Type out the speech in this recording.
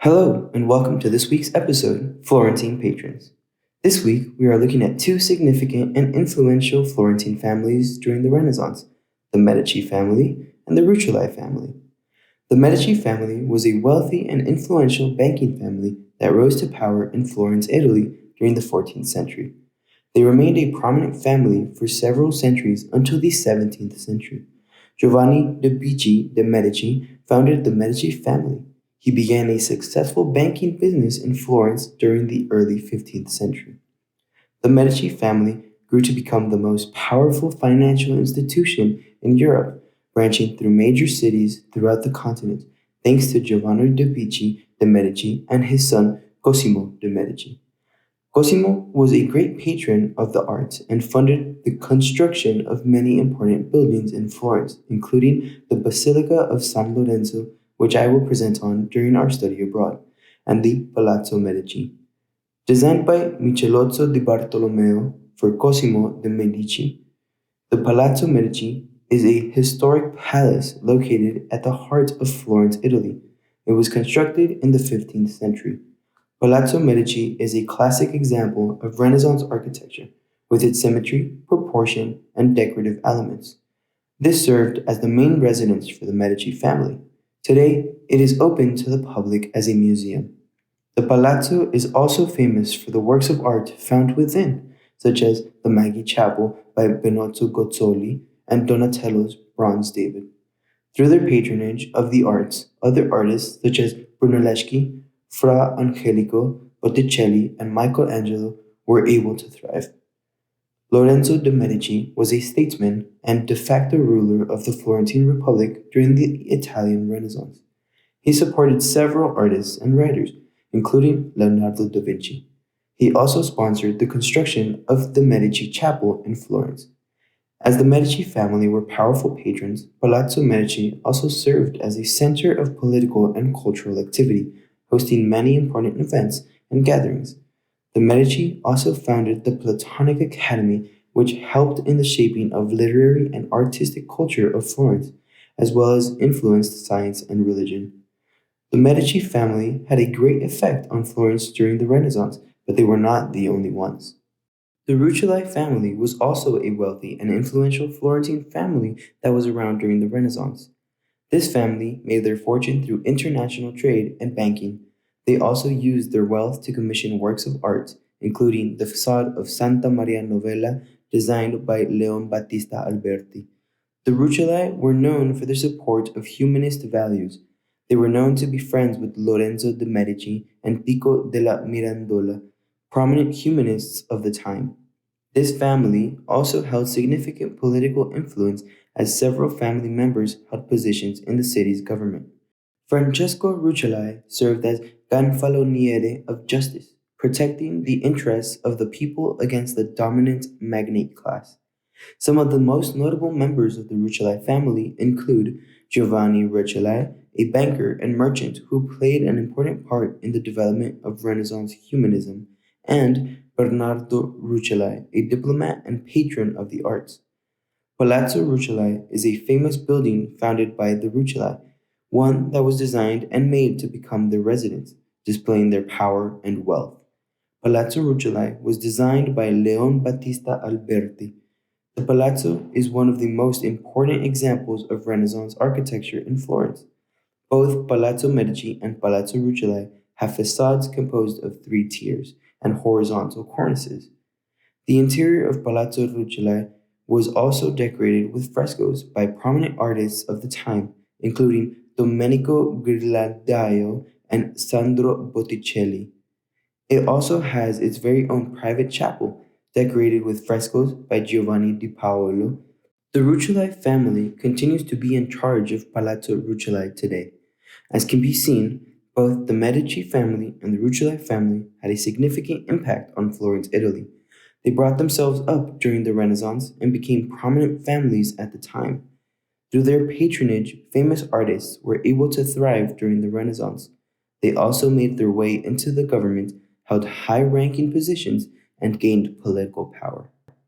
Hello, and welcome to this week's episode, Florentine Patrons. This week, we are looking at two significant and influential Florentine families during the Renaissance, the Medici family and the Rucellai family. The Medici family was a wealthy and influential banking family that rose to power in Florence, Italy during the 14th century. They remained a prominent family for several centuries until the 17th century. Giovanni de' Bici de' Medici founded the Medici family. He began a successful banking business in Florence during the early 15th century. The Medici family grew to become the most powerful financial institution in Europe, branching through major cities throughout the continent, thanks to Giovanni de' Bici de' Medici and his son Cosimo de' Medici. Cosimo was a great patron of the arts and funded the construction of many important buildings in Florence, including the Basilica of San Lorenzo, which I will present on during our study abroad, and the Palazzo Medici. Designed by Michelozzo di Bartolomeo for Cosimo de' Medici, the Palazzo Medici is a historic palace located at the heart of Florence, Italy. It was constructed in the 15th century. Palazzo Medici is a classic example of Renaissance architecture, with its symmetry, proportion, and decorative elements. This served as the main residence for the Medici family. Today, it is open to the public as a museum. The Palazzo is also famous for the works of art found within, such as the Maggi Chapel by Benozzo Gozzoli and Donatello's Bronze David. Through their patronage of the arts, other artists such as Brunelleschi, Fra Angelico, Botticelli, and Michelangelo were able to thrive. Lorenzo de' Medici was a statesman and de facto ruler of the Florentine Republic during the Italian Renaissance. He supported several artists and writers, including Leonardo da Vinci. He also sponsored the construction of the Medici Chapel in Florence. As the Medici family were powerful patrons, Palazzo Medici also served as a center of political and cultural activity, hosting many important events and gatherings. The Medici also founded the Platonic Academy, which helped in the shaping of literary and artistic culture of Florence, as well as influenced science and religion. The Medici family had a great effect on Florence during the Renaissance, but they were not the only ones. The Rucellai family was also a wealthy and influential Florentine family that was around during the Renaissance. This family made their fortune through international trade and banking. They also used their wealth to commission works of art, including the facade of Santa Maria Novella designed by Leon Battista Alberti. The Rucellai were known for their support of humanist values. They were known to be friends with Lorenzo de' Medici and Pico della Mirandola, prominent humanists of the time. This family also held significant political influence as several family members held positions in the city's government. Francesco Rucellai served as Gonfaloniere of Justice, protecting the interests of the people against the dominant magnate class. Some of the most notable members of the Rucellai family include Giovanni Rucellai, a banker and merchant who played an important part in the development of Renaissance humanism, and Bernardo Rucellai, a diplomat and patron of the arts. Palazzo Rucellai is a famous building founded by the Rucellai, one that was designed and made to become their residence, displaying their power and wealth. Palazzo Rucellai was designed by Leon Battista Alberti. The palazzo is one of the most important examples of Renaissance architecture in Florence. Both Palazzo Medici and Palazzo Rucellai have facades composed of three tiers and horizontal cornices. The interior of Palazzo Rucellai was also decorated with frescoes by prominent artists of the time, including Domenico Ghirlandaio and Sandro Botticelli. It also has its very own private chapel, decorated with frescoes by Giovanni di Paolo. The Rucellai family continues to be in charge of Palazzo Rucellai today. As can be seen, both the Medici family and the Rucellai family had a significant impact on Florence, Italy. They brought themselves up during the Renaissance and became prominent families at the time. Through their patronage, famous artists were able to thrive during the Renaissance. They also made their way into the government, held high ranking positions, and gained political power.